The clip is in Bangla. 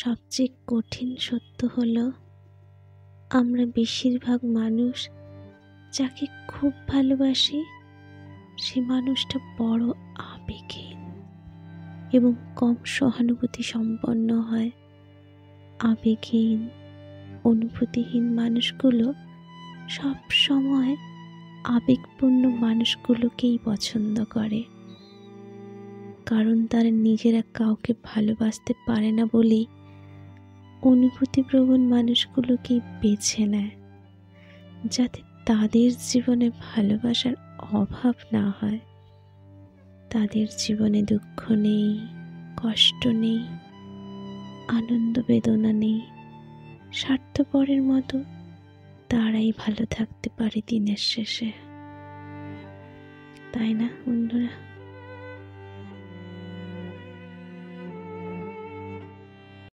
সবচেয়ে কঠিন সত্য হলো, আমরা বেশিরভাগ মানুষ যাকে খুব ভালোবাসি সে মানুষটা বড় আবেগহীন এবং কম সহানুভূতি সম্পন্ন হয়। আবেগহীন, অনুভূতিহীন মানুষগুলো সব সময় আবেগপূর্ণ মানুষগুলোকেই পছন্দ করে, কারণ তারা নিজেরা কাউকে ভালোবাসতে পারে না বলেই অনুভূতিপ্রবণ মানুষগুলোকেই বেছে নেয়, যাতে তাদের জীবনে ভালোবাসার অভাব না হয়। তাদের জীবনে দুঃখ নেই, কষ্ট নেই, আনন্দ বেদনা নেই। স্বার্থপরের মতো তারাই ভালো থাকতে পারে দিনের শেষে, তাই না বন্ধুরা?